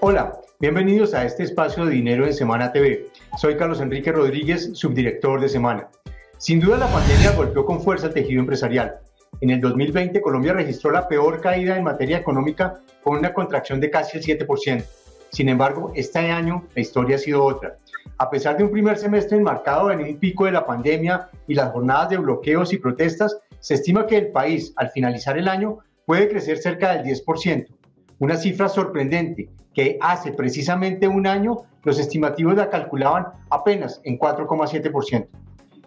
Hola, bienvenidos a este espacio de Dinero en Semana TV. Soy Carlos Enrique Rodríguez, subdirector de Semana. Sin duda la pandemia golpeó con fuerza el tejido empresarial. En el 2020 Colombia registró la peor caída en materia económica con una contracción de casi el 7%. Sin embargo, este año la historia ha sido otra. A pesar de un primer semestre enmarcado en un pico de la pandemia y las jornadas de bloqueos y protestas, se estima que el país, al finalizar el año, puede crecer cerca del 10%. Una cifra sorprendente que hace precisamente un año los estimativos la calculaban apenas en 4,7%.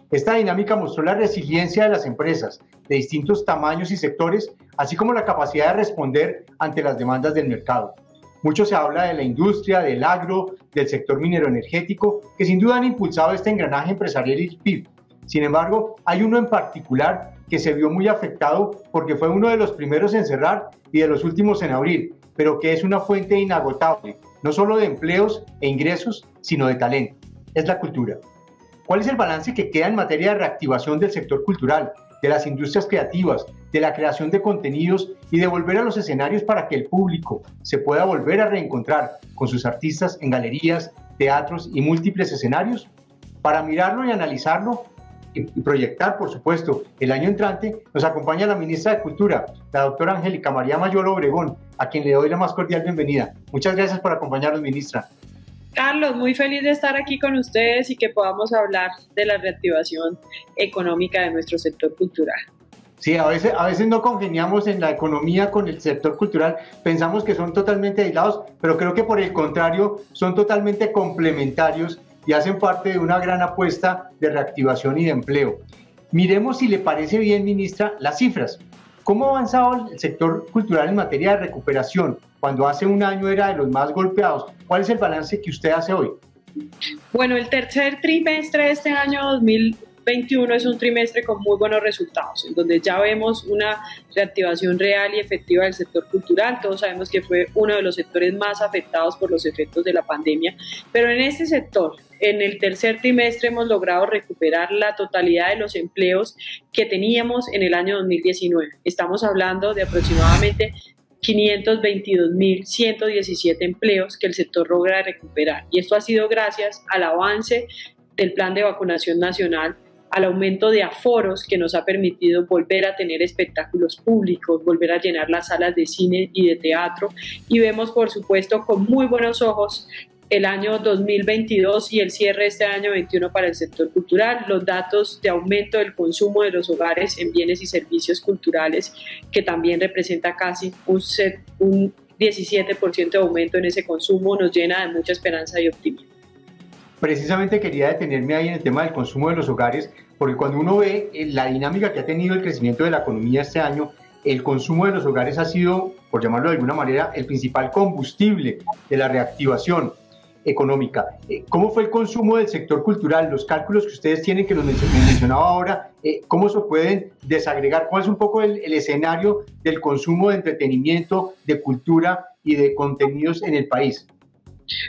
Esta dinámica mostró la resiliencia de las empresas de distintos tamaños y sectores, así como la capacidad de responder ante las demandas del mercado. Mucho se habla de la industria, del agro, del sector minero energético, que sin duda han impulsado este engranaje empresarial y el PIB. Sin embargo, hay uno en particular que se vio muy afectado porque fue uno de los primeros en cerrar y de los últimos en abrir, pero que es una fuente inagotable, no solo de empleos e ingresos, sino de talento. Es la cultura. ¿Cuál es el balance que queda en materia de reactivación del sector cultural, de las industrias creativas, de la creación de contenidos y de volver a los escenarios para que el público se pueda volver a reencontrar con sus artistas en galerías, teatros y múltiples escenarios? Para mirarlo y analizarlo y proyectar, por supuesto, el año entrante, nos acompaña la ministra de Cultura, la doctora Angélica María Mayolo Obregón, a quien le doy la más cordial bienvenida. Muchas gracias por acompañarnos, ministra. Carlos, muy feliz de estar aquí con ustedes y que podamos hablar de la reactivación económica de nuestro sector cultural. Sí, a veces no congeniamos en la economía con el sector cultural, pensamos que son totalmente aislados, pero creo que por el contrario son totalmente complementarios y hacen parte de una gran apuesta de reactivación y de empleo. Miremos, si le parece bien, ministra, las cifras. ¿Cómo ha avanzado el sector cultural en materia de recuperación cuando hace un año era de los más golpeados? ¿Cuál es el balance que usted hace hoy? Bueno, el tercer trimestre de este año 2021 es un trimestre con muy buenos resultados, en donde ya vemos una reactivación real y efectiva del sector cultural. Todos sabemos que fue uno de los sectores más afectados por los efectos de la pandemia, pero en este sector, en el tercer trimestre hemos logrado recuperar la totalidad de los empleos que teníamos en el año 2019. Estamos hablando de aproximadamente 522.117 empleos que el sector logra recuperar, y esto ha sido gracias al avance del plan de vacunación nacional, al aumento de aforos que nos ha permitido volver a tener espectáculos públicos, volver a llenar las salas de cine y de teatro, y vemos por supuesto con muy buenos ojos el año 2022 y el cierre de este año 2021 para el sector cultural. Los datos de aumento del consumo de los hogares en bienes y servicios culturales, que también representa casi un 17% de aumento en ese consumo, nos llena de mucha esperanza y optimismo. Precisamente quería detenerme ahí en el tema del consumo de los hogares, porque cuando uno ve la dinámica que ha tenido el crecimiento de la economía este año, el consumo de los hogares ha sido, por llamarlo de alguna manera, el principal combustible de la reactivación económica. ¿Cómo fue el consumo del sector cultural? Los cálculos que ustedes tienen, que nos mencionaba ahora, ¿cómo se pueden desagregar? ¿Cuál es un poco el escenario del consumo de entretenimiento, de cultura y de contenidos en el país?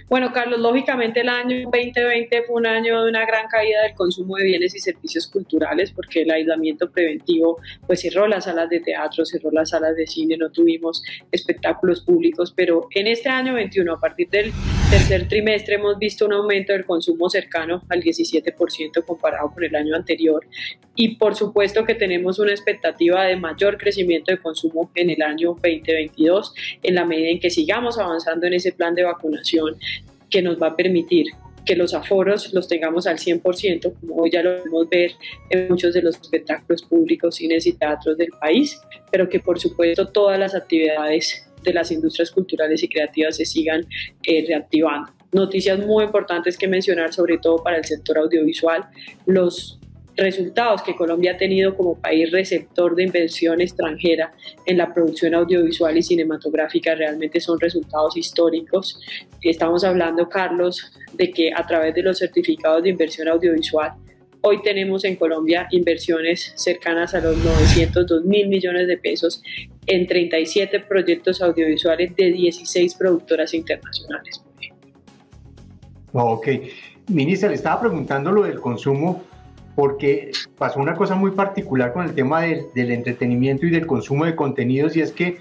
Bueno, Carlos, lógicamente el año 2020 fue un año de una gran caída del consumo de bienes y servicios culturales, porque el aislamiento preventivo pues cerró las salas de teatro, cerró las salas de cine, no tuvimos espectáculos públicos, pero en este año 21, a partir del tercer trimestre, hemos visto un aumento del consumo cercano al 17% comparado con el año anterior, y por supuesto que tenemos una expectativa de mayor crecimiento de consumo en el año 2022, en la medida en que sigamos avanzando en ese plan de vacunación que nos va a permitir que los aforos los tengamos al 100%, como hoy ya lo podemos ver en muchos de los espectáculos públicos, cines y teatros del país, pero que por supuesto todas las actividades de las industrias culturales y creativas se sigan reactivando. Noticias muy importantes que mencionar, sobre todo para el sector audiovisual: los resultados que Colombia ha tenido como país receptor de inversión extranjera en la producción audiovisual y cinematográfica realmente son resultados históricos. Estamos hablando, Carlos, de que a través de los certificados de inversión audiovisual, hoy tenemos en Colombia inversiones cercanas a los 902.000 millones de pesos en 37 proyectos audiovisuales de 16 productoras internacionales. Ok. Ministra, le estaba preguntando lo del consumo, porque pasó una cosa muy particular con el tema del entretenimiento y del consumo de contenidos, y es que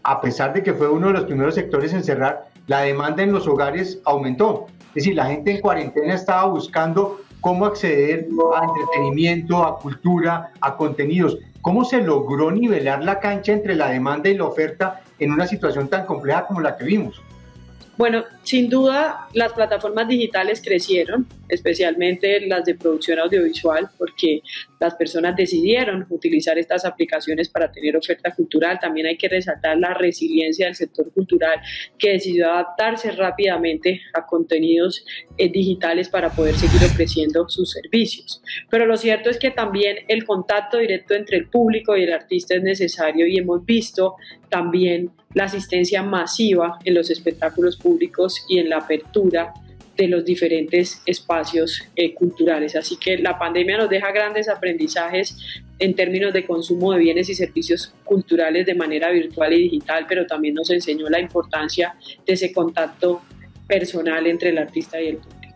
a pesar de que fue uno de los primeros sectores en cerrar, la demanda en los hogares aumentó. Es decir, la gente en cuarentena estaba buscando cómo acceder a entretenimiento, a cultura, a contenidos. ¿Cómo se logró nivelar la cancha entre la demanda y la oferta en una situación tan compleja como la que vimos? Bueno, sin duda las plataformas digitales crecieron, especialmente las de producción audiovisual, porque las personas decidieron utilizar estas aplicaciones para tener oferta cultural. También hay que resaltar la resiliencia del sector cultural, que decidió adaptarse rápidamente a contenidos digitales para poder seguir ofreciendo sus servicios. Pero lo cierto es que también el contacto directo entre el público y el artista es necesario, y hemos visto también la asistencia masiva en los espectáculos públicos y en la apertura de los diferentes espacios culturales. Así que la pandemia nos deja grandes aprendizajes en términos de consumo de bienes y servicios culturales de manera virtual y digital, pero también nos enseñó la importancia de ese contacto personal entre el artista y el público.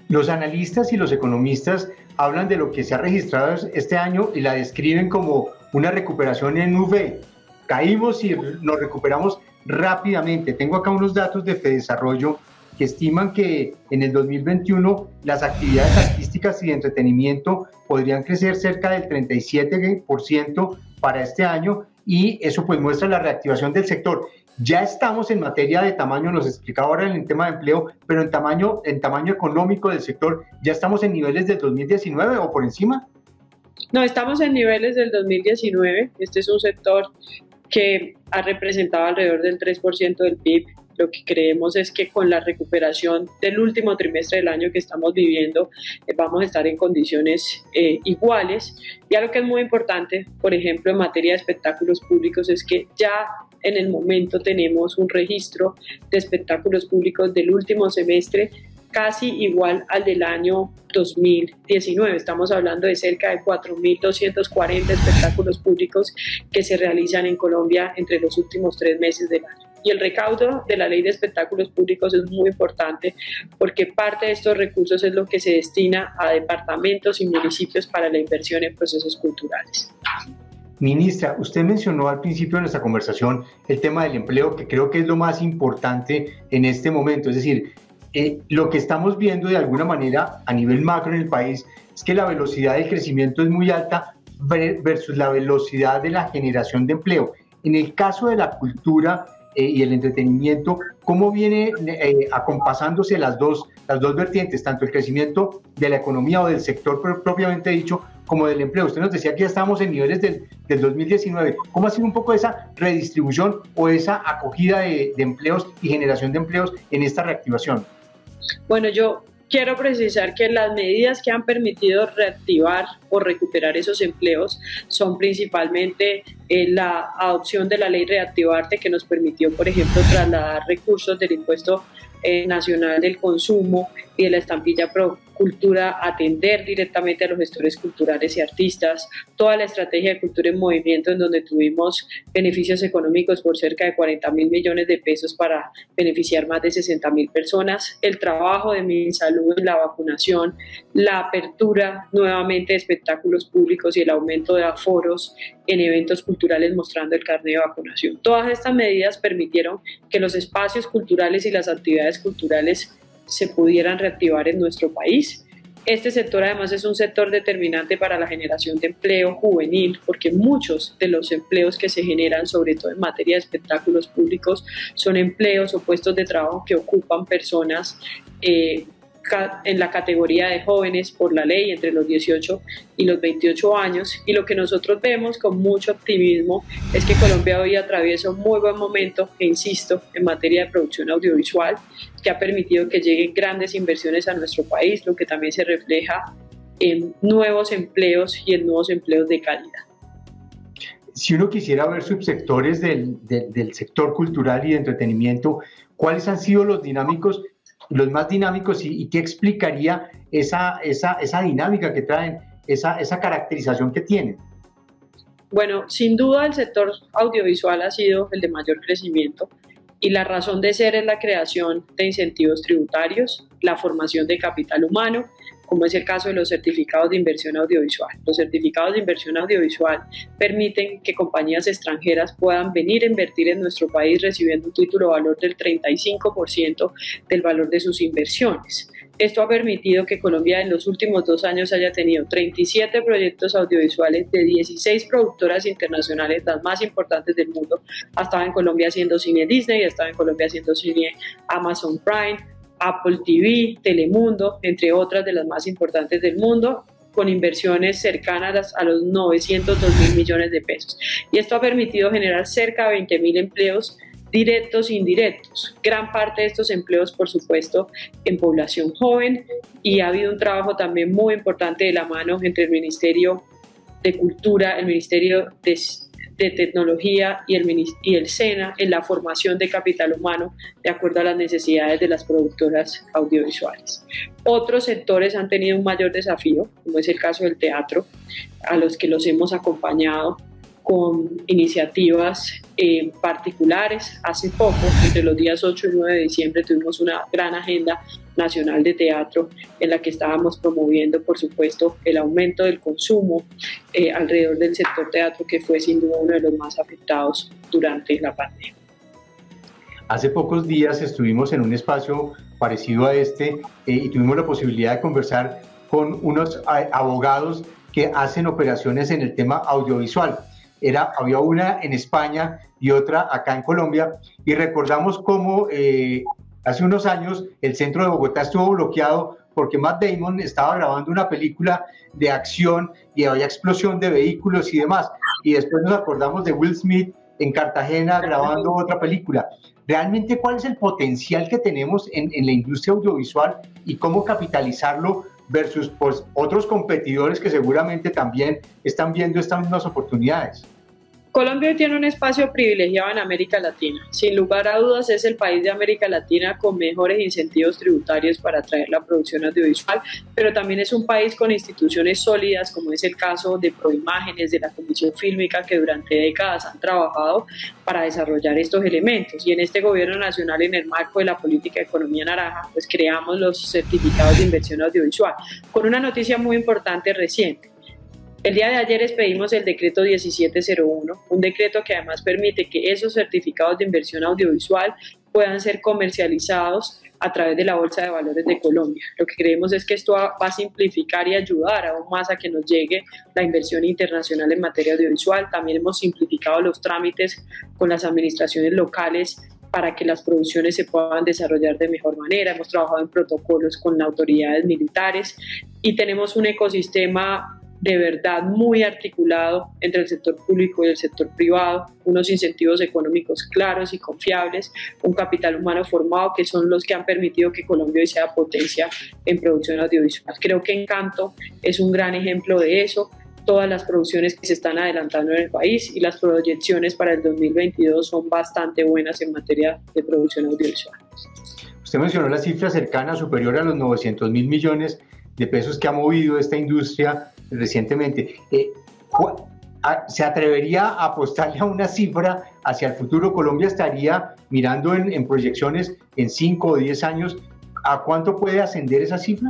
Los analistas y los economistas hablan de lo que se ha registrado este año y la describen como una recuperación en V. Caímos y nos recuperamos rápidamente. Tengo acá unos datos de Fedesarrollo que estiman que en el 2021 las actividades artísticas y de entretenimiento podrían crecer cerca del 37% para este año, y eso pues muestra la reactivación del sector. Ya estamos en materia de tamaño, nos explicaba ahora en el tema de empleo, pero en tamaño económico del sector, ¿ya estamos en niveles del 2019 o por encima? No, estamos en niveles del 2019. Este es un sector que ha representado alrededor del 3% del PIB. Lo que creemos es que con la recuperación del último trimestre del año que estamos viviendo, vamos a estar en condiciones iguales. Y algo que es muy importante, por ejemplo, en materia de espectáculos públicos, es que ya en el momento tenemos un registro de espectáculos públicos del último semestre casi igual al del año 2019. Estamos hablando de cerca de 4.240 espectáculos públicos que se realizan en Colombia entre los últimos 3 meses del año. Y el recaudo de la Ley de Espectáculos Públicos es muy importante, porque parte de estos recursos es lo que se destina a departamentos y municipios para la inversión en procesos culturales. Ministra, usted mencionó al principio de nuestra conversación el tema del empleo, que creo que es lo más importante en este momento. Es decir, lo que estamos viendo de alguna manera a nivel macro en el país es que la velocidad del crecimiento es muy alta versus la velocidad de la generación de empleo. En el caso de la cultura y el entretenimiento, ¿cómo viene acompasándose las dos vertientes, tanto el crecimiento de la economía o del sector propiamente dicho, como del empleo? Usted nos decía que ya estamos en niveles del 2019. ¿Cómo ha sido un poco esa redistribución o esa acogida de empleos y generación de empleos en esta reactivación? Bueno, yo quiero precisar que las medidas que han permitido reactivar o recuperar esos empleos son principalmente la adopción de la ley Reactivarte, que nos permitió, por ejemplo, trasladar recursos del impuesto nacional del consumo y de la estampilla Pro Cultura, atender directamente a los gestores culturales y artistas, toda la estrategia de Cultura en Movimiento, en donde tuvimos beneficios económicos por cerca de 40.000 millones de pesos para beneficiar más de 60.000 personas, el trabajo de MinSalud en la vacunación, la apertura nuevamente de espectáculos públicos y el aumento de aforos en eventos culturales mostrando el carnet de vacunación. Todas estas medidas permitieron que los espacios culturales y las actividades culturales se pudieran reactivar en nuestro país. Este sector además es un sector determinante para la generación de empleo juvenil, porque muchos de los empleos que se generan, sobre todo en materia de espectáculos públicos, son empleos o puestos de trabajo que ocupan personas en la categoría de jóvenes por la ley entre los 18 y los 28 años, y lo que nosotros vemos con mucho optimismo es que Colombia hoy atraviesa un muy buen momento, e insisto, en materia de producción audiovisual, que ha permitido que lleguen grandes inversiones a nuestro país, lo que también se refleja en nuevos empleos y en nuevos empleos de calidad. Si uno quisiera ver subsectores del sector cultural y de entretenimiento, ¿cuáles han sido los más dinámicos y qué explicaría esa dinámica que traen, esa caracterización que tienen? Bueno, sin duda el sector audiovisual ha sido el de mayor crecimiento, y la razón de ser es la creación de incentivos tributarios, la formación de capital humano, como es el caso de los certificados de inversión audiovisual. Los certificados de inversión audiovisual permiten que compañías extranjeras puedan venir a invertir en nuestro país recibiendo un título de valor del 35% del valor de sus inversiones. Esto ha permitido que Colombia en los últimos 2 años haya tenido 37 proyectos audiovisuales de 16 productoras internacionales, las más importantes del mundo. Ha estado en Colombia haciendo cine Disney, ha estado en Colombia haciendo cine Amazon Prime, Apple TV, Telemundo, entre otras de las más importantes del mundo, con inversiones cercanas a los 902.000 millones de pesos. Y esto ha permitido generar cerca de 20.000 empleos directos e indirectos. Gran parte de estos empleos, por supuesto, en población joven, y ha habido un trabajo también muy importante de la mano entre el Ministerio de Cultura, el Ministerio de Tecnología y el SENA en la formación de capital humano de acuerdo a las necesidades de las productoras audiovisuales. Otros sectores han tenido un mayor desafío, como es el caso del teatro, a los que los hemos acompañado con iniciativas particulares. Hace poco, entre los días 8 y 9 de diciembre, tuvimos una gran agenda nacional de teatro en la que estábamos promoviendo, por supuesto, el aumento del consumo alrededor del sector teatro, que fue sin duda uno de los más afectados durante la pandemia. Hace pocos días estuvimos en un espacio parecido a este y tuvimos la posibilidad de conversar con unos abogados que hacen operaciones en el tema audiovisual. Había una en España y otra acá en Colombia, y recordamos cómo hace unos años el centro de Bogotá estuvo bloqueado porque Matt Damon estaba grabando una película de acción y había explosión de vehículos y demás, y después nos acordamos de Will Smith en Cartagena grabando otra película. Realmente, ¿cuál es el potencial que tenemos en la industria audiovisual y cómo capitalizarlo versus pues, otros competidores que seguramente también están viendo estas mismas oportunidades? Colombia tiene un espacio privilegiado en América Latina. Sin lugar a dudas, es el país de América Latina con mejores incentivos tributarios para atraer la producción audiovisual, pero también es un país con instituciones sólidas, como es el caso de Proimágenes, de la Comisión Fílmica, que durante décadas han trabajado para desarrollar estos elementos. Y en este gobierno nacional, en el marco de la política de economía naranja, pues creamos los certificados de inversión audiovisual, con una noticia muy importante reciente. El día de ayer expedimos el decreto 1701, un decreto que además permite que esos certificados de inversión audiovisual puedan ser comercializados a través de la Bolsa de Valores de Colombia. Lo que creemos es que esto va a simplificar y ayudar aún más a que nos llegue la inversión internacional en materia audiovisual. También hemos simplificado los trámites con las administraciones locales para que las producciones se puedan desarrollar de mejor manera. Hemos trabajado en protocolos con autoridades militares y tenemos un ecosistema de verdad muy articulado entre el sector público y el sector privado, unos incentivos económicos claros y confiables, un capital humano formado, que son los que han permitido que Colombia hoy sea potencia en producción audiovisual. Creo que Encanto es un gran ejemplo de eso. Todas las producciones que se están adelantando en el país y las proyecciones para el 2022 son bastante buenas en materia de producción audiovisual. Usted mencionó la cifra cercana, superior a los 900.000 millones de pesos que ha movido esta industria recientemente. ¿Se atrevería a apostarle a una cifra hacia el futuro? Colombia estaría mirando en proyecciones en 5 o 10 años. ¿A cuánto puede ascender esa cifra?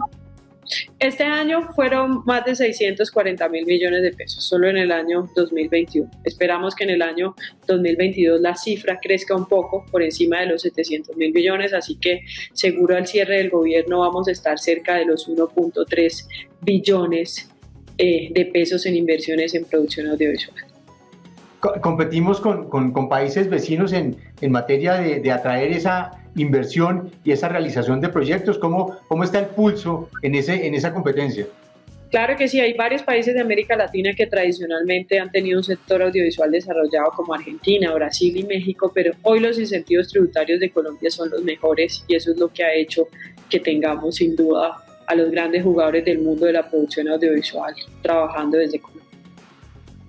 Este año fueron más de 640.000 millones de pesos, solo en el año 2021. Esperamos que en el año 2022 la cifra crezca un poco por encima de los 700.000 millones, así que seguro al cierre del gobierno vamos a estar cerca de los 1.3 billones de pesos en inversiones en producción audiovisual. Competimos con países vecinos en materia de atraer esa inversión y esa realización de proyectos. ¿Cómo está el pulso en esa competencia? Claro que sí, hay varios países de América Latina que tradicionalmente han tenido un sector audiovisual desarrollado, como Argentina, Brasil y México, pero hoy los incentivos tributarios de Colombia son los mejores y eso es lo que ha hecho que tengamos sin duda a los grandes jugadores del mundo de la producción audiovisual trabajando desde Colombia.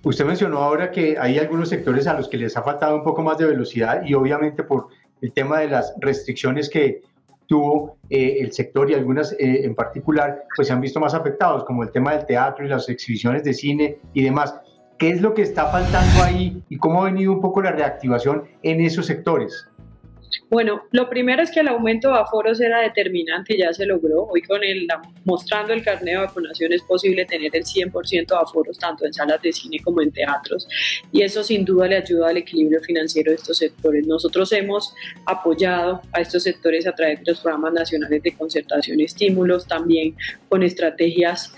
Usted mencionó ahora que hay algunos sectores a los que les ha faltado un poco más de velocidad y obviamente por el tema de las restricciones que tuvo el sector y algunas en particular, pues se han visto más afectados, como el tema del teatro y las exhibiciones de cine y demás. ¿Qué es lo que está faltando ahí y cómo ha venido un poco la reactivación en esos sectores? Bueno, lo primero es que el aumento de aforos era determinante y ya se logró. Hoy mostrando el carnet de vacunación es posible tener el 100% de aforos tanto en salas de cine como en teatros, y eso sin duda le ayuda al equilibrio financiero de estos sectores. Nosotros hemos apoyado a estos sectores a través de los programas nacionales de concertación y estímulos, también con estrategias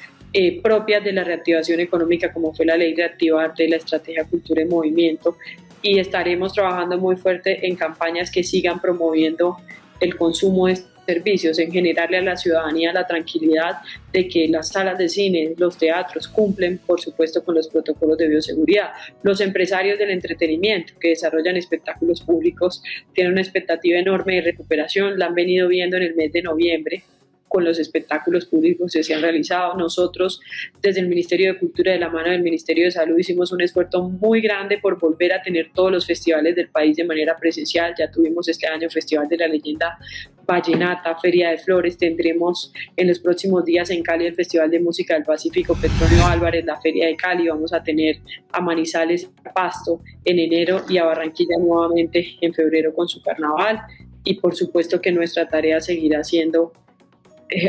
propias de la reactivación económica, como fue la Ley Reactivarte, la Estrategia Cultura en Movimiento, y estaremos trabajando muy fuerte en campañas que sigan promoviendo el consumo de servicios, en generarle a la ciudadanía la tranquilidad de que las salas de cine, los teatros cumplen, por supuesto, con los protocolos de bioseguridad. Los empresarios del entretenimiento que desarrollan espectáculos públicos tienen una expectativa enorme de recuperación, la han venido viendo en el mes de noviembre con los espectáculos públicos que se han realizado. Nosotros, desde el Ministerio de Cultura, de la mano del Ministerio de Salud, hicimos un esfuerzo muy grande por volver a tener todos los festivales del país de manera presencial. Ya tuvimos este año Festival de la Leyenda Vallenata, Feria de Flores, tendremos en los próximos días en Cali el Festival de Música del Pacífico Petronio Álvarez, la Feria de Cali, vamos a tener a Manizales, a Pasto en enero y a Barranquilla nuevamente en febrero con su carnaval, y por supuesto que nuestra tarea seguirá siendo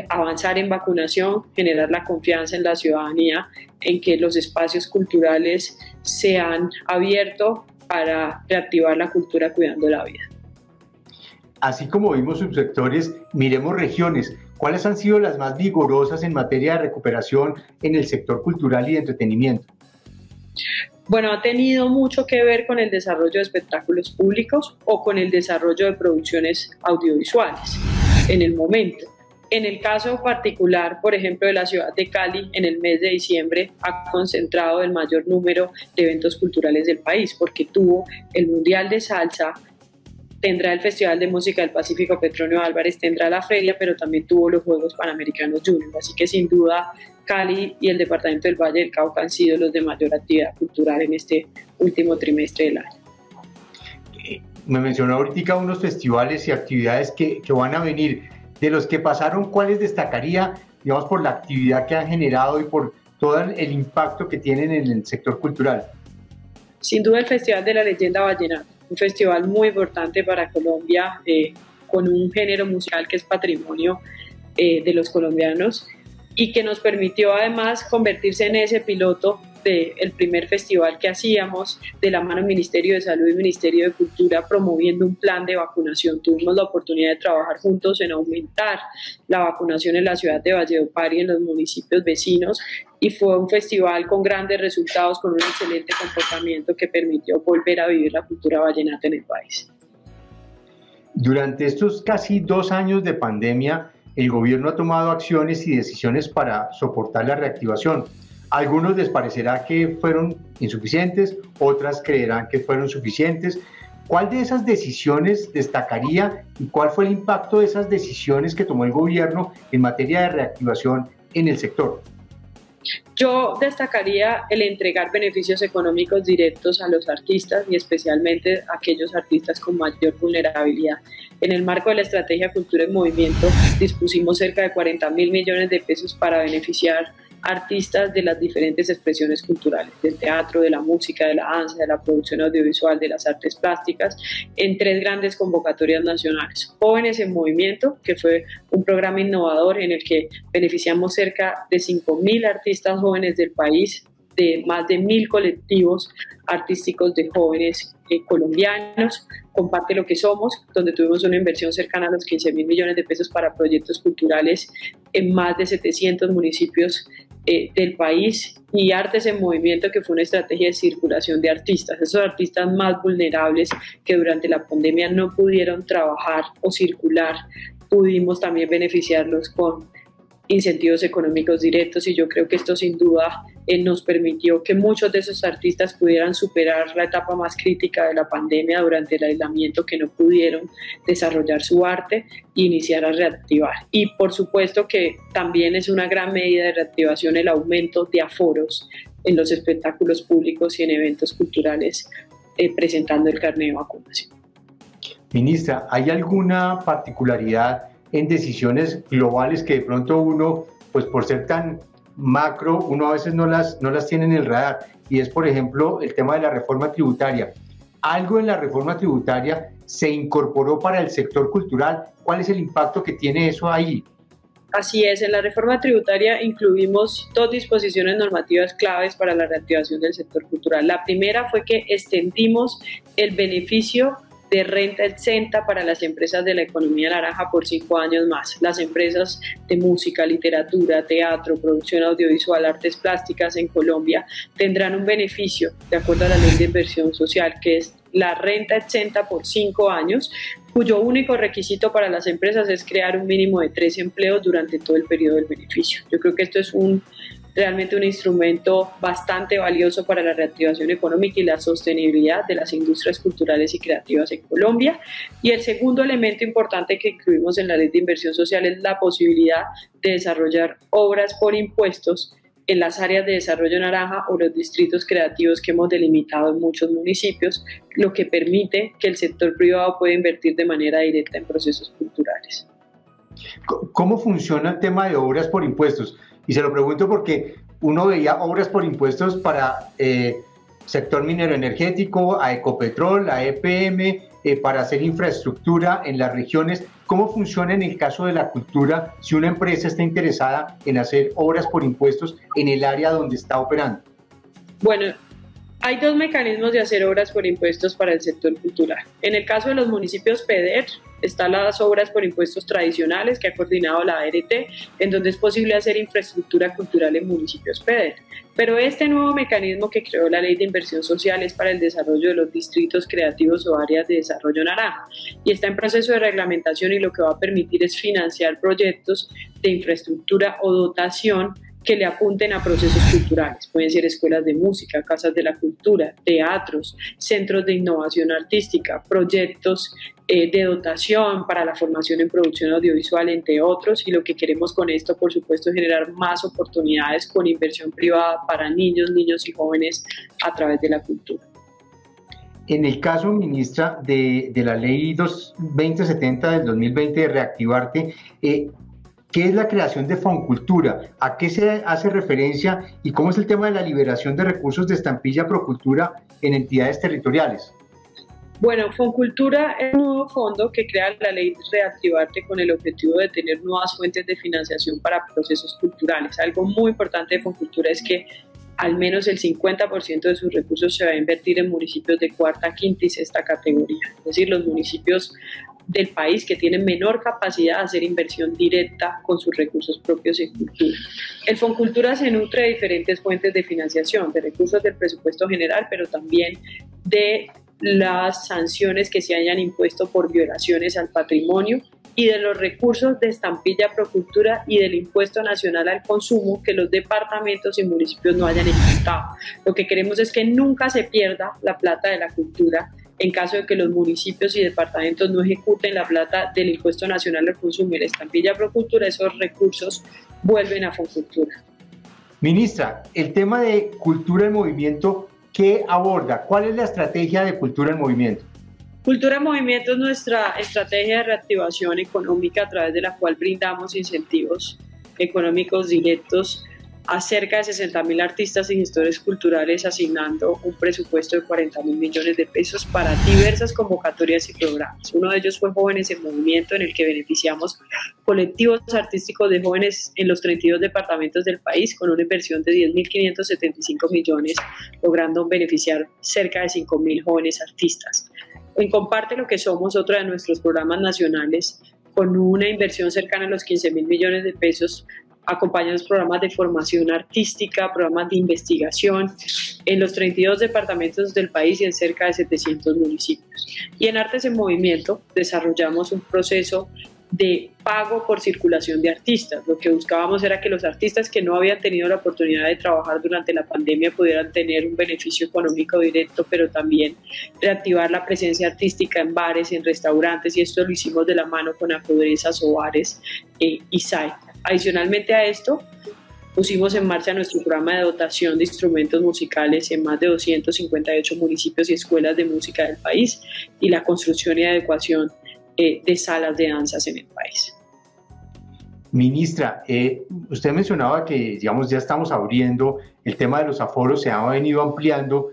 avanzar en vacunación, generar la confianza en la ciudadanía en que los espacios culturales se han abierto para reactivar la cultura cuidando la vida. Así como vimos subsectores, miremos regiones. ¿Cuáles han sido las más vigorosas en materia de recuperación en el sector cultural y de entretenimiento? Bueno, ha tenido mucho que ver con el desarrollo de espectáculos públicos o con el desarrollo de producciones audiovisuales en el momento. En el caso particular, por ejemplo, de la ciudad de Cali, en el mes de diciembre ha concentrado el mayor número de eventos culturales del país, porque tuvo el Mundial de Salsa, tendrá el Festival de Música del Pacífico Petronio Álvarez, tendrá la feria, pero también tuvo los Juegos Panamericanos Junior. Así que sin duda Cali y el departamento del Valle del Cauca han sido los de mayor actividad cultural en este último trimestre del año. Me mencionó ahorita unos festivales y actividades que van a venir. De los que pasaron, ¿cuáles destacaría, digamos, por la actividad que han generado y por todo el impacto que tienen en el sector cultural? Sin duda el Festival de la Leyenda Vallenata, un festival muy importante para Colombia, con un género musical que es patrimonio de los colombianos y que nos permitió además convertirse en ese piloto del primer festival que hacíamos de la mano del Ministerio de Salud y Ministerio de Cultura, promoviendo un plan de vacunación. Tuvimos la oportunidad de trabajar juntos en aumentar la vacunación en la ciudad de Valledupar y en los municipios vecinos, y fue un festival con grandes resultados, con un excelente comportamiento que permitió volver a vivir la cultura vallenata en el país. Durante estos casi 2 años de pandemia, el gobierno ha tomado acciones y decisiones para soportar la reactivación. A algunos les parecerá que fueron insuficientes, otras creerán que fueron suficientes. ¿Cuál de esas decisiones destacaría y cuál fue el impacto de esas decisiones que tomó el gobierno en materia de reactivación en el sector? Yo destacaría el entregar beneficios económicos directos a los artistas y especialmente a aquellos artistas con mayor vulnerabilidad. En el marco de la Estrategia Cultura en Movimiento dispusimos cerca de 40.000 millones de pesos para beneficiar artistas de las diferentes expresiones culturales, del teatro, de la música, de la danza, de la producción audiovisual, de las artes plásticas, en 3 grandes convocatorias nacionales. Jóvenes en Movimiento, que fue un programa innovador en el que beneficiamos cerca de 5.000 artistas jóvenes del país, de más de 1.000 colectivos artísticos de jóvenes colombianos. Comparte lo que somos, donde tuvimos una inversión cercana a los 15.000 millones de pesos para proyectos culturales en más de 700 municipios del país, y Artes en Movimiento, que fue una estrategia de circulación de artistas, esos artistas más vulnerables que durante la pandemia no pudieron trabajar o circular, pudimos también beneficiarlos con incentivos económicos directos, y yo creo que esto sin duda nos permitió que muchos de esos artistas pudieran superar la etapa más crítica de la pandemia durante el aislamiento, que no pudieron desarrollar su arte e iniciar a reactivar. Y por supuesto que también es una gran medida de reactivación el aumento de aforos en los espectáculos públicos y en eventos culturales presentando el carnet de vacunación. Ministra, ¿hay alguna particularidad en decisiones globales que de pronto uno, pues por ser tan macro, uno a veces no las tiene en el radar? Y es, por ejemplo, el tema de la reforma tributaria. ¿Algo en la reforma tributaria se incorporó para el sector cultural? ¿Cuál es el impacto que tiene eso ahí? Así es, en la reforma tributaria incluimos dos disposiciones normativas claves para la reactivación del sector cultural. La primera fue que extendimos el beneficio de renta exenta para las empresas de la economía naranja por 5 años más. Las empresas de música, literatura, teatro, producción audiovisual, artes plásticas en Colombia tendrán un beneficio de acuerdo a la Ley de Inversión Social, que es la renta exenta por 5 años, cuyo único requisito para las empresas es crear un mínimo de 3 empleos durante todo el periodo del beneficio. Yo creo que esto es realmente un instrumento bastante valioso para la reactivación económica y la sostenibilidad de las industrias culturales y creativas en Colombia. Y el segundo elemento importante que incluimos en la Ley de Inversión Social es la posibilidad de desarrollar obras por impuestos en las áreas de desarrollo naranja o los distritos creativos que hemos delimitado en muchos municipios, lo que permite que el sector privado pueda invertir de manera directa en procesos culturales. ¿Cómo funciona el tema de obras por impuestos? Y se lo pregunto porque uno veía obras por impuestos para sector minero energético, a Ecopetrol, a EPM, para hacer infraestructura en las regiones. ¿Cómo funciona en el caso de la cultura si una empresa está interesada en hacer obras por impuestos en el área donde está operando? Bueno, hay dos mecanismos de hacer obras por impuestos para el sector cultural. En el caso de los municipios PEDER, están las obras por impuestos tradicionales que ha coordinado la ART, en donde es posible hacer infraestructura cultural en municipios PEDER. Pero este nuevo mecanismo que creó la Ley de Inversión Social es para el desarrollo de los distritos creativos o áreas de desarrollo naranja y está en proceso de reglamentación, y lo que va a permitir es financiar proyectos de infraestructura o dotación que le apunten a procesos culturales. Pueden ser escuelas de música, casas de la cultura, teatros, centros de innovación artística, proyectos de dotación para la formación en producción audiovisual, entre otros. Y lo que queremos con esto, por supuesto, es generar más oportunidades con inversión privada para niños y jóvenes a través de la cultura. En el caso, ministra, de la Ley 2070 del 2020 de Reactivarte, ¿qué es la creación de Foncultura? ¿A qué se hace referencia y cómo es el tema de la liberación de recursos de estampilla Procultura en entidades territoriales? Bueno, Foncultura es un nuevo fondo que crea la Ley Reactivarte con el objetivo de tener nuevas fuentes de financiación para procesos culturales. Algo muy importante de Foncultura es que al menos el 50% de sus recursos se va a invertir en municipios de cuarta, quinta y sexta categoría, es decir, los municipios del país que tienen menor capacidad de hacer inversión directa con sus recursos propios en cultura. El Foncultura se nutre de diferentes fuentes de financiación, de recursos del presupuesto general, pero también de las sanciones que se hayan impuesto por violaciones al patrimonio y de los recursos de estampilla Procultura y del impuesto nacional al consumo que los departamentos y municipios no hayan ejecutado. Lo que queremos es que nunca se pierda la plata de la cultura en caso de que los municipios y departamentos no ejecuten la plata del impuesto nacional al consumo y la estampilla Procultura. Esos recursos vuelven a Foncultura. Ministra, el tema de cultura en movimiento, ¿qué aborda? ¿Cuál es la estrategia de cultura en movimiento? Cultura en Movimiento es nuestra estrategia de reactivación económica a través de la cual brindamos incentivos económicos directos a cerca de 60.000 artistas y gestores culturales, asignando un presupuesto de 40.000 millones de pesos para diversas convocatorias y programas. Uno de ellos fue Jóvenes en Movimiento, en el que beneficiamos colectivos artísticos de jóvenes en los 32 departamentos del país con una inversión de 10.575 millones, logrando beneficiar cerca de 5.000 jóvenes artistas. En Comparte lo que somos, otro de nuestros programas nacionales, con una inversión cercana a los 15.000 millones de pesos, acompañamos programas de formación artística, programas de investigación en los 32 departamentos del país y en cerca de 700 municipios. Y en Artes en Movimiento desarrollamos un proceso de pago por circulación de artistas. Lo que buscábamos era que los artistas que no habían tenido la oportunidad de trabajar durante la pandemia pudieran tener un beneficio económico directo, pero también reactivar la presencia artística en bares, en restaurantes, y esto lo hicimos de la mano con Acodresas, Ovares y SAI. Adicionalmente a esto, pusimos en marcha nuestro programa de dotación de instrumentos musicales en más de 258 municipios y escuelas de música del país, y la construcción y adecuación de salas de danzas en el país. Ministra, usted mencionaba que, digamos, ya estamos abriendo, el tema de los aforos se ha venido ampliando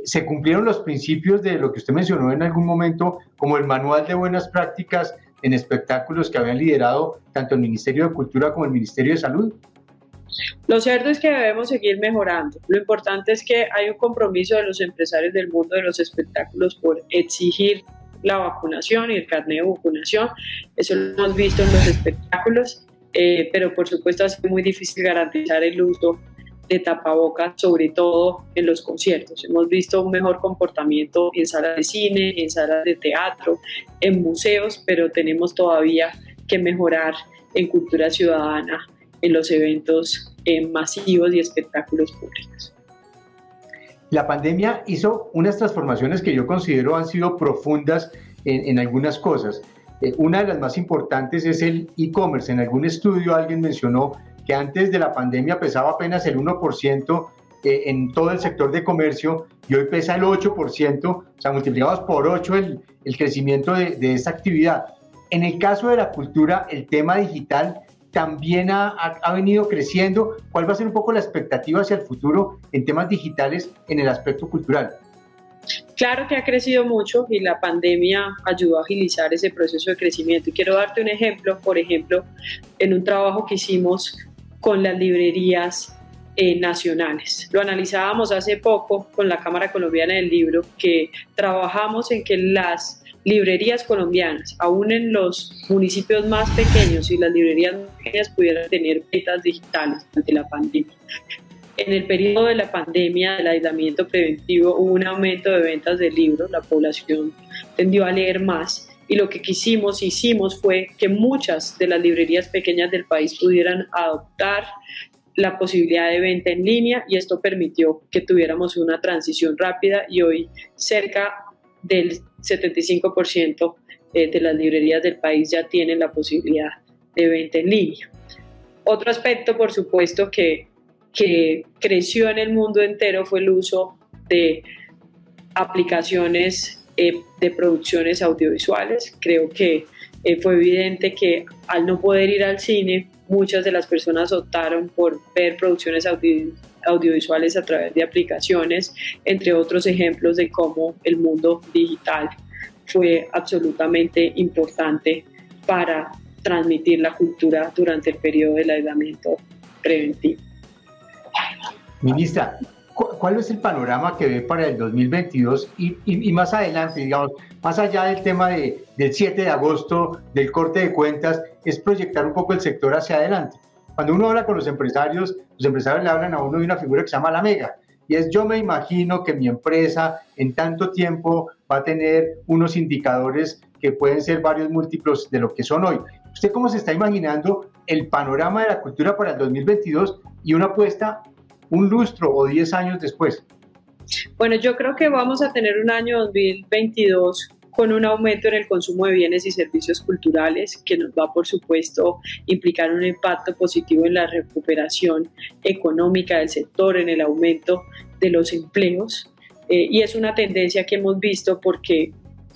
¿Se cumplieron los principios de lo que usted mencionó en algún momento, como el manual de buenas prácticas en espectáculos que habían liderado tanto el Ministerio de Cultura como el Ministerio de Salud? Lo cierto es que debemos seguir mejorando. Lo importante es que hay un compromiso de los empresarios del mundo de los espectáculos por exigir la vacunación y el carnet de vacunación. Eso lo hemos visto en los espectáculos, pero por supuesto ha sido muy difícil garantizar el uso de tapabocas, sobre todo en los conciertos. Hemos visto un mejor comportamiento en salas de cine, en salas de teatro, en museos, pero tenemos todavía que mejorar en cultura ciudadana, en los eventos masivos y espectáculos públicos. La pandemia hizo unas transformaciones que yo considero han sido profundas en algunas cosas. Una de las más importantes es el e-commerce. En algún estudio alguien mencionó que antes de la pandemia pesaba apenas el 1% en todo el sector de comercio y hoy pesa el 8%, o sea, multiplicados por 8 el crecimiento de esta actividad. En el caso de la cultura, el tema digital también ha venido creciendo. ¿Cuál va a ser un poco la expectativa hacia el futuro en temas digitales en el aspecto cultural? Claro que ha crecido mucho y la pandemia ayudó a agilizar ese proceso de crecimiento. Y quiero darte un ejemplo, por ejemplo, en un trabajo que hicimos con las librerías nacionales. Lo analizábamos hace poco con la Cámara Colombiana del Libro, que trabajamos en que las librerías colombianas, aún en los municipios más pequeños y las librerías más pequeñas, pudieran tener ventas digitales durante la pandemia. En el periodo de la pandemia, del aislamiento preventivo, hubo un aumento de ventas de libros, la población tendió a leer más y lo que hicimos fue que muchas de las librerías pequeñas del país pudieran adoptar la posibilidad de venta en línea y esto permitió que tuviéramos una transición rápida y hoy cerca del 75% de las librerías del país ya tienen la posibilidad de venta en línea. Otro aspecto, por supuesto, que creció en el mundo entero fue el uso de aplicaciones de producciones audiovisuales. Creo que fue evidente que al no poder ir al cine, muchas de las personas optaron por ver producciones audiovisuales a través de aplicaciones, entre otros ejemplos de cómo el mundo digital fue absolutamente importante para transmitir la cultura durante el periodo del aislamiento preventivo. Ministra, ¿cuál es el panorama que ve para el 2022 y más adelante, digamos, más allá del tema del 7 de agosto, del corte de cuentas, es proyectar un poco el sector hacia adelante? Cuando uno habla con los empresarios le hablan a uno de una figura que se llama la mega, y es: yo me imagino que mi empresa en tanto tiempo va a tener unos indicadores que pueden ser varios múltiplos de lo que son hoy. ¿Usted cómo se está imaginando el panorama de la cultura para el 2022 y una apuesta un lustro o 10 años después? Bueno, yo creo que vamos a tener un año 2022 con un aumento en el consumo de bienes y servicios culturales que nos va, por supuesto, implicar un impacto positivo en la recuperación económica del sector, en el aumento de los empleos. Y es una tendencia que hemos visto porque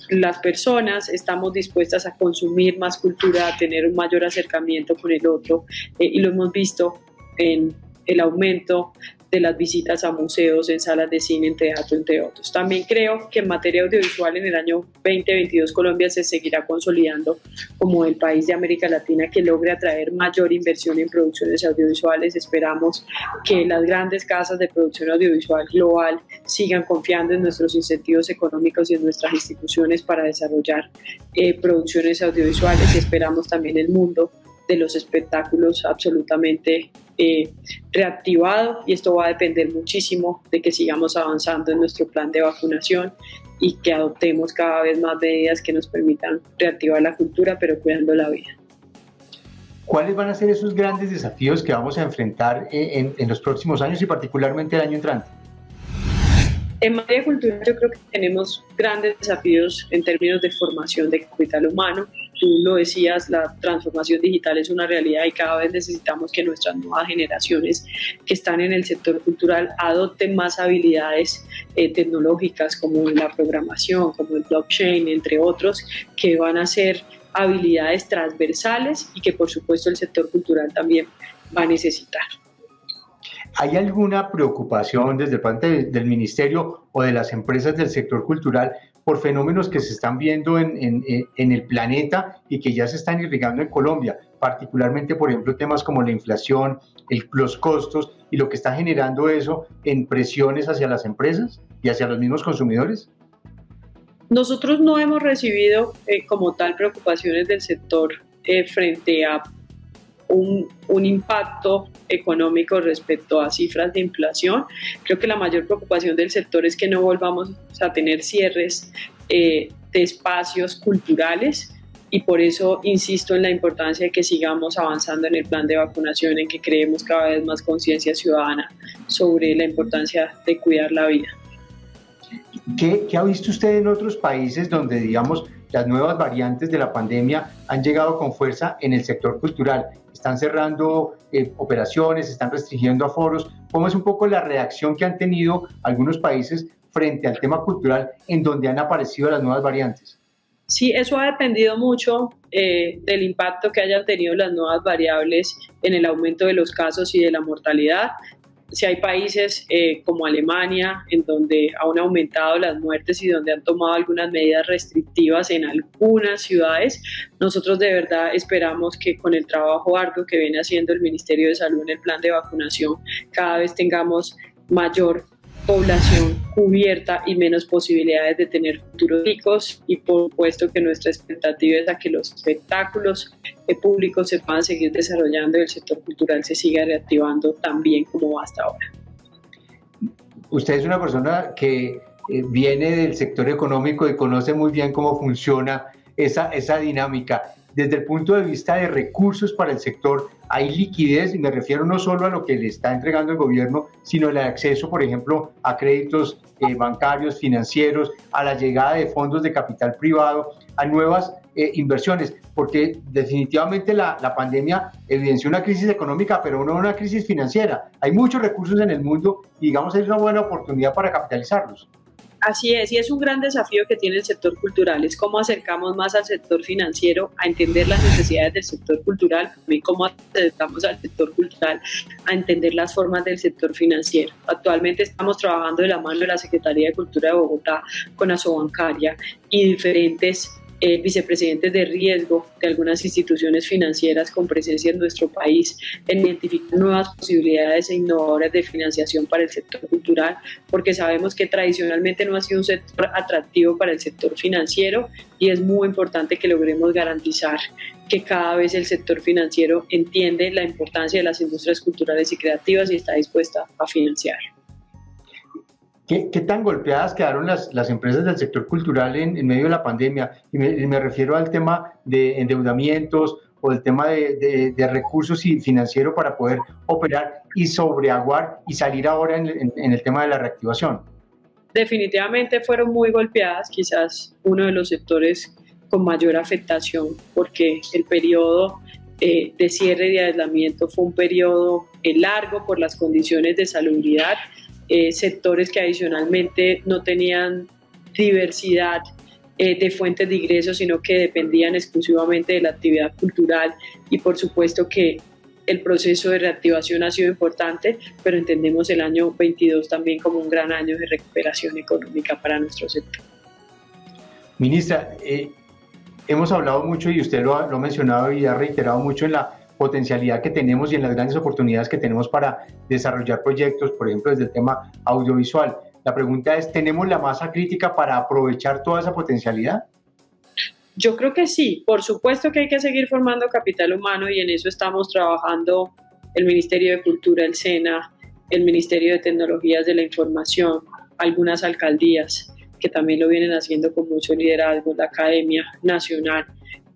las personas estamos dispuestas a consumir más cultura, a tener un mayor acercamiento con el otro, y lo hemos visto en el aumento de las visitas a museos, en salas de cine, en teatro, entre otros. También creo que en materia audiovisual en el año 2022 Colombia se seguirá consolidando como el país de América Latina que logre atraer mayor inversión en producciones audiovisuales. Esperamos que las grandes casas de producción audiovisual global sigan confiando en nuestros incentivos económicos y en nuestras instituciones para desarrollar producciones audiovisuales, y esperamos también el mundo de los espectáculos absolutamente reactivado, y esto va a depender muchísimo de que sigamos avanzando en nuestro plan de vacunación y que adoptemos cada vez más medidas que nos permitan reactivar la cultura pero cuidando la vida. ¿Cuáles van a ser esos grandes desafíos que vamos a enfrentar en los próximos años y particularmente el año entrante? En materia cultural yo creo que tenemos grandes desafíos en términos de formación de capital humano. Tú lo decías, la transformación digital es una realidad y cada vez necesitamos que nuestras nuevas generaciones que están en el sector cultural adopten más habilidades tecnológicas como la programación, como el blockchain, entre otros, que van a ser habilidades transversales y que por supuesto el sector cultural también va a necesitar. ¿Hay alguna preocupación desde parte del Ministerio o de las empresas del sector cultural por fenómenos que se están viendo en el planeta y que ya se están irrigando en Colombia, particularmente, por ejemplo, temas como la inflación, los costos y lo que está generando eso en presiones hacia las empresas y hacia los mismos consumidores? Nosotros no hemos recibido como tal preocupaciones del sector frente a un impacto económico respecto a cifras de inflación. Creo que la mayor preocupación del sector es que no volvamos a tener cierres de espacios culturales, y por eso insisto en la importancia de que sigamos avanzando en el plan de vacunación, en que creemos cada vez más conciencia ciudadana sobre la importancia de cuidar la vida. ¿Qué ha visto usted en otros países donde, digamos, las nuevas variantes de la pandemia han llegado con fuerza en el sector cultural? Están cerrando operaciones, están restringiendo aforos. ¿Cómo es un poco la reacción que han tenido algunos países frente al tema cultural en donde han aparecido las nuevas variantes? Sí, eso ha dependido mucho del impacto que hayan tenido las nuevas variables en el aumento de los casos y de la mortalidad. Si hay países como Alemania, en donde han aumentado las muertes y donde han tomado algunas medidas restrictivas en algunas ciudades, nosotros de verdad esperamos que con el trabajo arduo que viene haciendo el Ministerio de Salud en el plan de vacunación, cada vez tengamos mayor población cubierta y menos posibilidades de tener futuros ricos, y por supuesto que nuestra expectativa es a que los espectáculos públicos se puedan seguir desarrollando y el sector cultural se siga reactivando tan bien como va hasta ahora. Usted es una persona que viene del sector económico y conoce muy bien cómo funciona esa dinámica. Desde el punto de vista de recursos para el sector, ¿hay liquidez? Y me refiero no solo a lo que le está entregando el gobierno, sino el acceso, por ejemplo, a créditos bancarios, financieros, a la llegada de fondos de capital privado, a nuevas inversiones, porque definitivamente la pandemia evidenció una crisis económica, pero no una crisis financiera. Hay muchos recursos en el mundo y, digamos, es una buena oportunidad para capitalizarlos. Así es, y es un gran desafío que tiene el sector cultural, es cómo acercamos más al sector financiero a entender las necesidades del sector cultural, y cómo acercamos al sector cultural a entender las formas del sector financiero. Actualmente estamos trabajando de la mano de la Secretaría de Cultura de Bogotá con Asobancaria y diferentes vicepresidentes de riesgo de algunas instituciones financieras con presencia en nuestro país en identificar nuevas posibilidades e innovadoras de financiación para el sector cultural, porque sabemos que tradicionalmente no ha sido un sector atractivo para el sector financiero, y es muy importante que logremos garantizar que cada vez el sector financiero entiende la importancia de las industrias culturales y creativas y está dispuesta a financiar. ¿Qué tan golpeadas quedaron las empresas del sector cultural en medio de la pandemia? Y me refiero al tema de endeudamientos o el tema de recursos y financiero para poder operar y sobreaguar y salir ahora en el tema de la reactivación. Definitivamente fueron muy golpeadas, quizás uno de los sectores con mayor afectación, porque el periodo de cierre y de aislamiento fue un periodo largo por las condiciones de salubridad. Sectores que adicionalmente no tenían diversidad de fuentes de ingresos, sino que dependían exclusivamente de la actividad cultural, y por supuesto que el proceso de reactivación ha sido importante, pero entendemos el año 22 también como un gran año de recuperación económica para nuestro sector. Ministra, hemos hablado mucho y usted lo ha mencionado y ha reiterado mucho en la potencialidad que tenemos y en las grandes oportunidades que tenemos para desarrollar proyectos, por ejemplo, desde el tema audiovisual. La pregunta es, ¿tenemos la masa crítica para aprovechar toda esa potencialidad? Yo creo que sí, por supuesto que hay que seguir formando capital humano, y en eso estamos trabajando el Ministerio de Cultura, el SENA, el Ministerio de Tecnologías de la Información, algunas alcaldías que también lo vienen haciendo con mucho liderazgo, la Academia Nacional,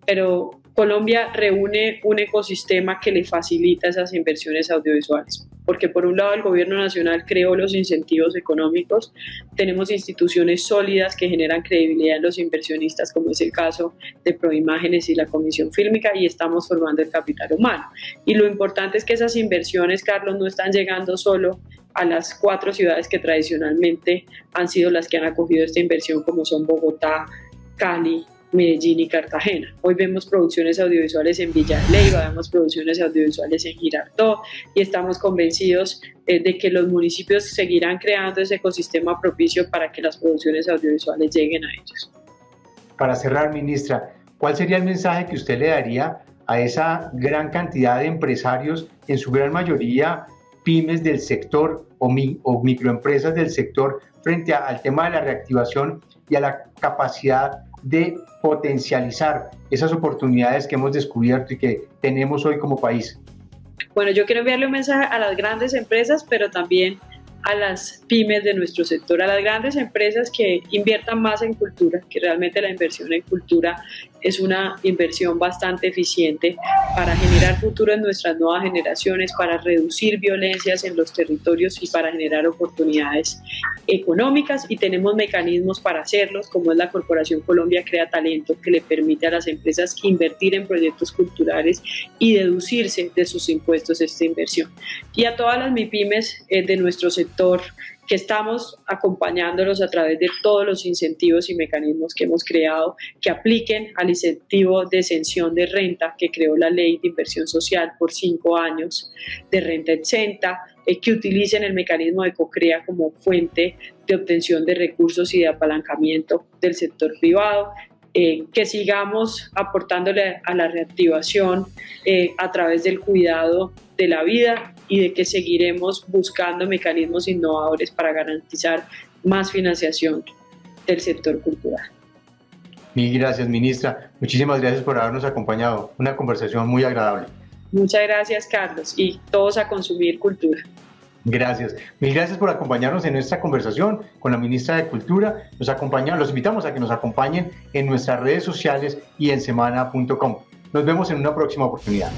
pero Colombia reúne un ecosistema que le facilita esas inversiones audiovisuales, porque por un lado el gobierno nacional creó los incentivos económicos, tenemos instituciones sólidas que generan credibilidad en los inversionistas, como es el caso de Proimágenes y la Comisión Fílmica, y estamos formando el capital humano. Y lo importante es que esas inversiones, Carlos, no están llegando solo a las 4 ciudades que tradicionalmente han sido las que han acogido esta inversión, como son Bogotá, Cali, Medellín y Cartagena. Hoy vemos producciones audiovisuales en Villa de Leyva, vemos producciones audiovisuales en Girardot y estamos convencidos de que los municipios seguirán creando ese ecosistema propicio para que las producciones audiovisuales lleguen a ellos. Para cerrar, ministra, ¿cuál sería el mensaje que usted le daría a esa gran cantidad de empresarios, en su gran mayoría pymes del sector o microempresas del sector, frente al tema de la reactivación y a la capacidad de potencializar esas oportunidades que hemos descubierto y que tenemos hoy como país? Bueno, yo quiero enviarle un mensaje a las grandes empresas, pero también a las pymes de nuestro sector, a las grandes empresas que inviertan más en cultura, que realmente la inversión en cultura es una inversión bastante eficiente para generar futuro en nuestras nuevas generaciones, para reducir violencias en los territorios y para generar oportunidades económicas, y tenemos mecanismos para hacerlos, como es la Corporación Colombia Crea Talento, que le permite a las empresas invertir en proyectos culturales y deducirse de sus impuestos esta inversión. Y a todas las MIPYMES de nuestro sector, que estamos acompañándolos a través de todos los incentivos y mecanismos que hemos creado, que apliquen al incentivo de exención de renta que creó la Ley de Inversión Social por 5 años, de renta exenta, que utilicen el mecanismo de CoCrea como fuente de obtención de recursos y de apalancamiento del sector privado, que sigamos aportándole a la reactivación a través del cuidado de la vida y de que seguiremos buscando mecanismos innovadores para garantizar más financiación del sector cultural. Mil gracias, ministra. Muchísimas gracias por habernos acompañado. Una conversación muy agradable. Muchas gracias, Carlos, y todos a consumir cultura. Gracias. Mil gracias por acompañarnos en esta conversación con la ministra de Cultura. Los invitamos a que nos acompañen en nuestras redes sociales y en semana.com. Nos vemos en una próxima oportunidad.